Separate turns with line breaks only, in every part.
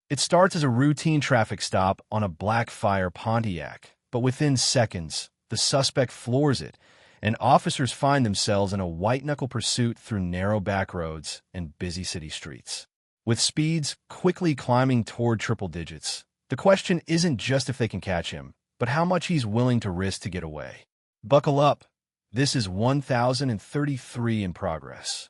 It starts as a routine traffic stop on a Blackfire Pontiac, but within seconds, the suspect floors it, and officers find themselves in a white-knuckle pursuit through narrow back roads and busy city streets. With speeds quickly climbing toward triple digits, the question isn't just if they can catch him, but how much he's willing to risk to get away. Buckle up. This is 1033 in progress.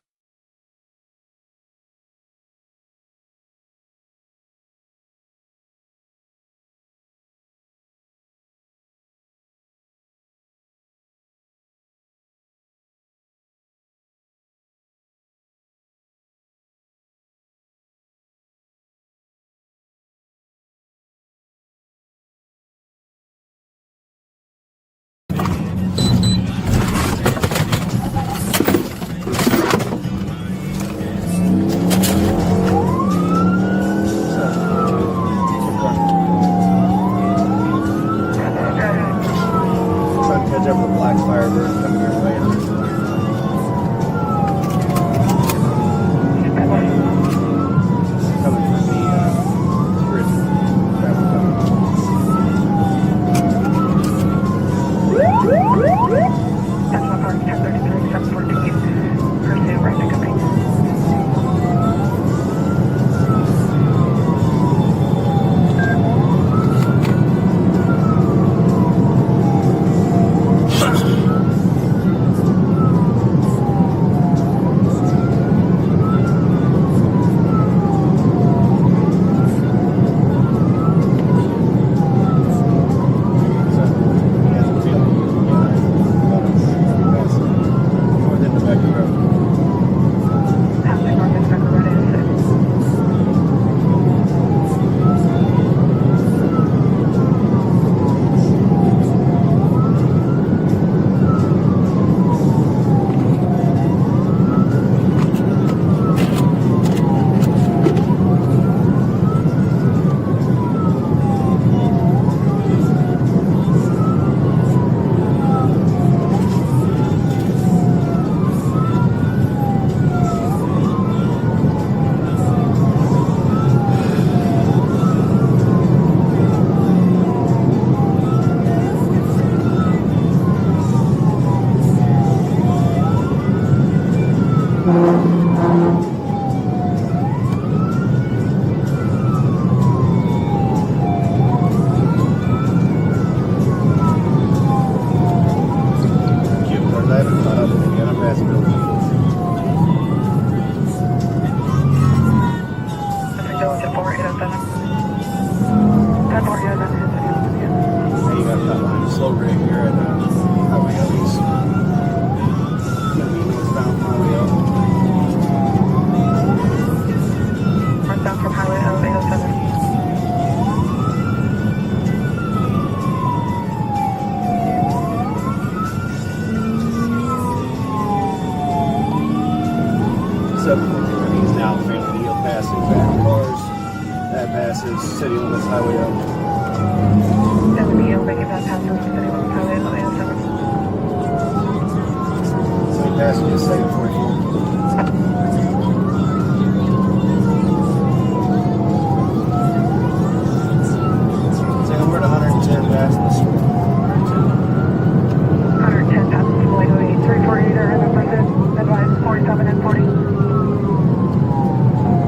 Blackfire verge coming your way. Coming from the bridge.
National Park 1033, 714. Pursue right to company.
Slow rig here at Highway East. Gonna be northbound Highway L.
Northbound from Highway L 807.
He's now Family Hill passing back cars. That passes City Limits Highway L.
Making that pass through City Limits Highway 807.
So he passes the second 44. Saying we're at 110 past the street.
110 past the Floyd 348 or other person. Advise 47 and 40.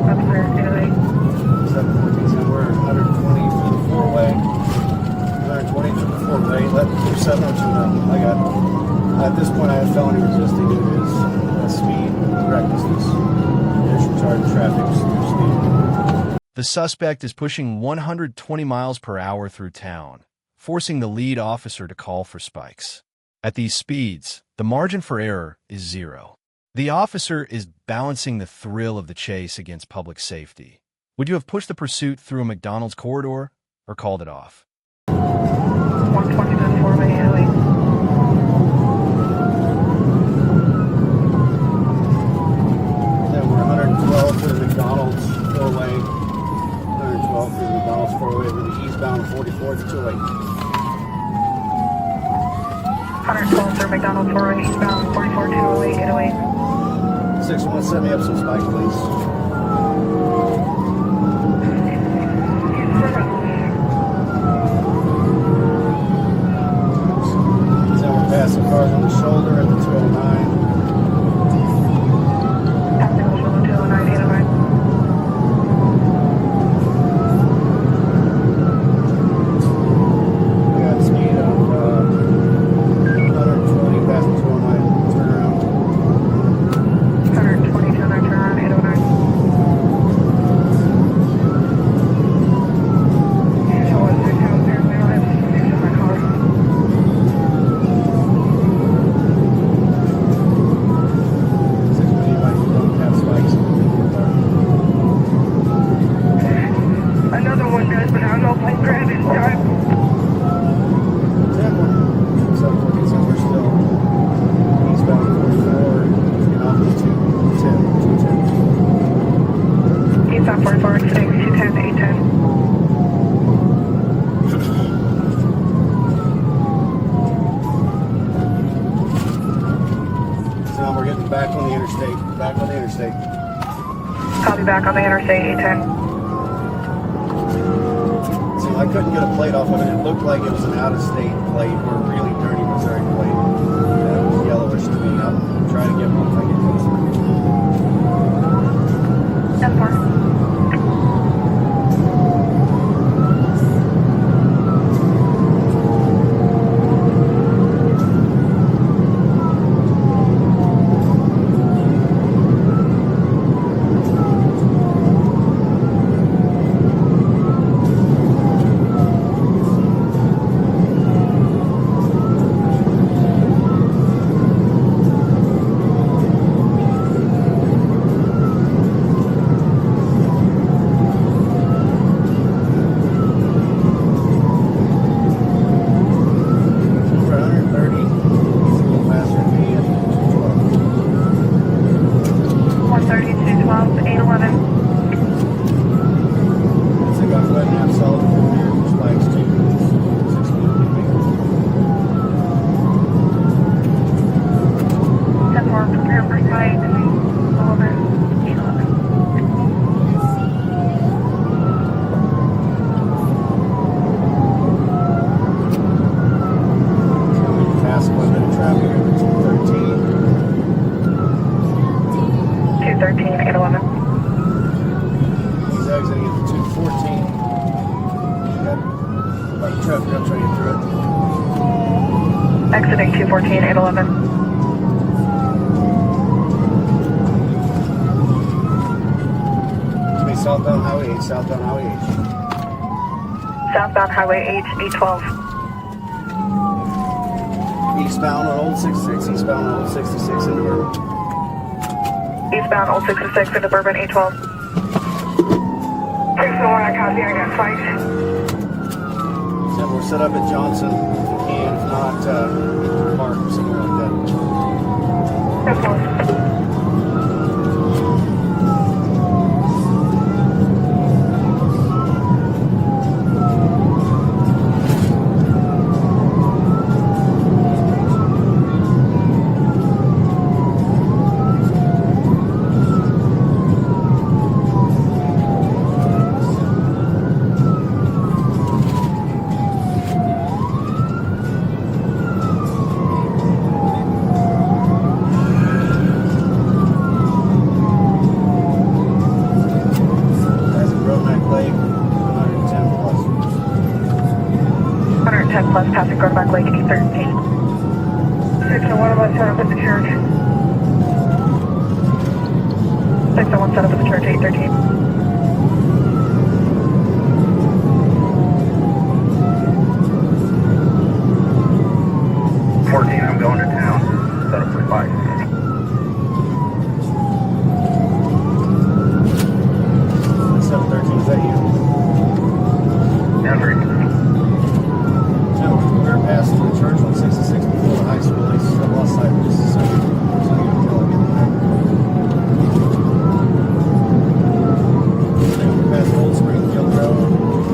That's clear, 808.
714, so we're 120 for the four-way. 120 for the four-way. Let 702 know. I got, at this point, I have felony resisting. It is speed, recklessness, additional charge of traffic, speed.
The suspect is pushing 120 miles per hour through town, forcing the lead officer to call for spikes. At these speeds, the margin for error is zero. The officer is balancing the thrill of the chase against public safety. Would you have pushed the pursuit through a McDonald's corridor or called it off?
120 to the 4-way 808.
Then we're 112 for the McDonald's four-way. 112 for the McDonald's four-way over the eastbound 44th to 8.
112 for McDonald's 4-way eastbound 44 208 808.
6-1, set me up some spike, please.
back on the interstate 810.
See, I couldn't get a plate off of it. It looked like it was an out-of-state plate or a really dirty Missouri plate. It was yellowish to me. I'll try to get one if I get closer.
10-4. Exiting 214, 811.
Southbound Highway H, southbound Highway H.
Southbound Highway H, 812.
Eastbound on Old 66, eastbound on Old 66 into Bourbon.
Eastbound Old 66 into Bourbon, 812. 601, I copy, I got fight.
So we're set up at Johnson, if we can, if not, Park or somewhere like that.
10-4. Plus passing Garback Lake 813. 601 set up at the church. 601 set up at the church 813.
I'm going to town. Set up for 5.
713, is that you?
Henry.
Past the church on 66 before the high school. They lost sight of just a second. So you can tell again there. Past Old Springfield Road.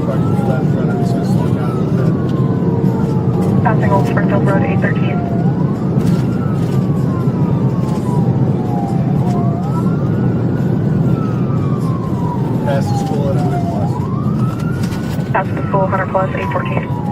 Probably be left front. I'm just going to slow down a little bit.
Passing Old Springfield Road 813.
Past the school at 100 plus.
Passing the school 100 plus 814.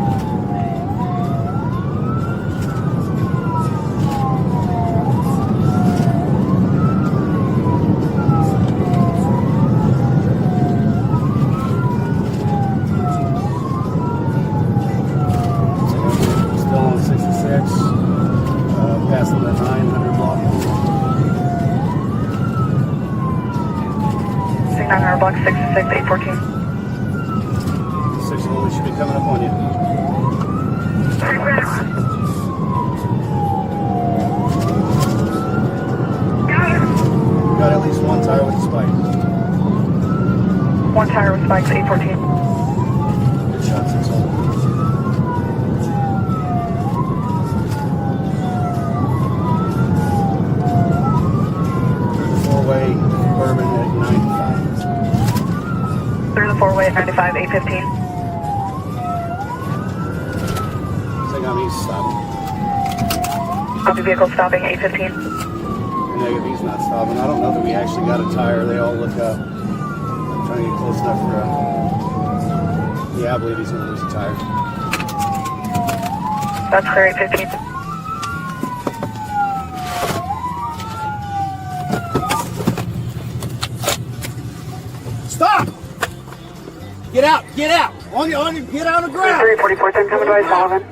Passing the 900 block.
900 block 66 814.
601 should be coming up on you. Got at least one tire with a spike.
One tire with spikes 814.
Good shot, 601. Bourbon at 95.
Through the 4-way at 95, 815.
So got me stopping.
Copy vehicle stopping 815.
Negative, he's not stopping. I don't know that we actually got a tire. They all look up. be close enough for yeah, I believe he's going to lose a tire.
That's clear, 815.
Stop! Get out! Get out! Get out on the ground!
344, 10, come advise Sullivan.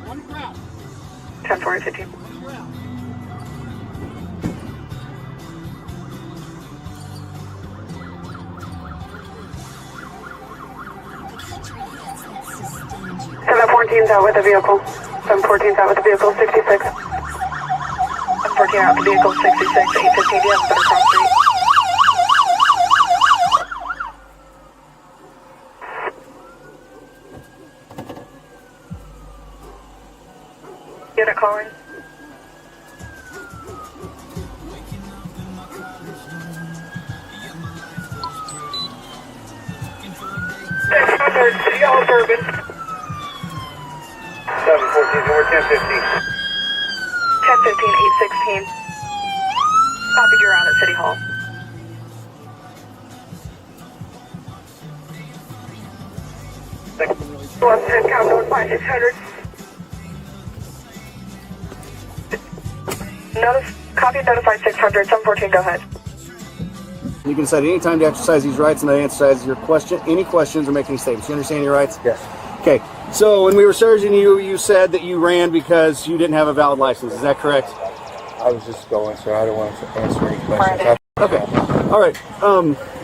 On the ground.
10, 4, 15. Seven 14's out with the vehicle. 714's out with the vehicle, 66. 714 out with the vehicle, 66. 815, you have a better cross street. Get it calling. City Hall Bourbon.
714, over 1050.
1015, 816. Copied, you're out at City Hall. Left 10, count going 5600. Copy, notified 600, 714, go ahead.
You can decide any time to exercise these rights and not exercise your any questions or make any statements. You understand your rights?
Yes.
Okay. So when we were searching you, you said that you ran because you didn't have a valid license. Is that correct?
I was just going, so I don't want to answer any questions.
Okay. All right.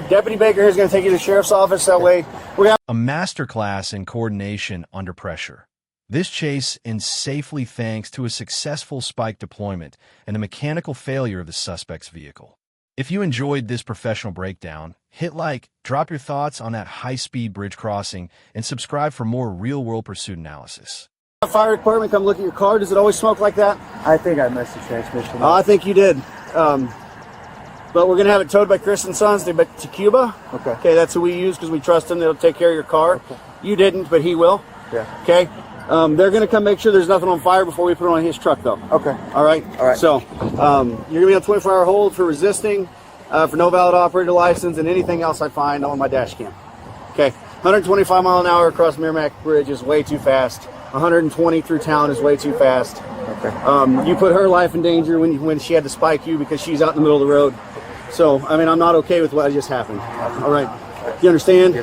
Deputy Baker here is going to take you to the sheriff's office. That way we're going to
A masterclass in coordination under pressure. This chase ends safely thanks to a successful spike deployment and the mechanical failure of the suspect's vehicle. If you enjoyed this professional breakdown, hit like, drop your thoughts on that high-speed bridge crossing, and subscribe for more real-world pursuit analysis.
fire department come look at your car. Does it always smoke like that?
I think I missed the transmission.
I think you did. But we're going to have it towed by Chris and Sons to Cuba.
Okay.
Okay, that's who we use because we trust them. They'll take care of your car.
Okay.
You didn't, but he will.
Yeah.
Okay. They're going to come make sure there's nothing on fire before we put it on his truck, though.
Okay.
All right?
All right.
So, you're going to be on 24-hour hold for resisting, for no valid operator license, and anything else I find on my dash cam. Okay. 125 mile an hour across Merrimack Bridge is way too fast. 120 through town is way too fast.
Okay.
You put her life in danger when she had to spike you because she's out in the middle of the road. So, I mean, I'm not okay with what just happened. All right. You understand?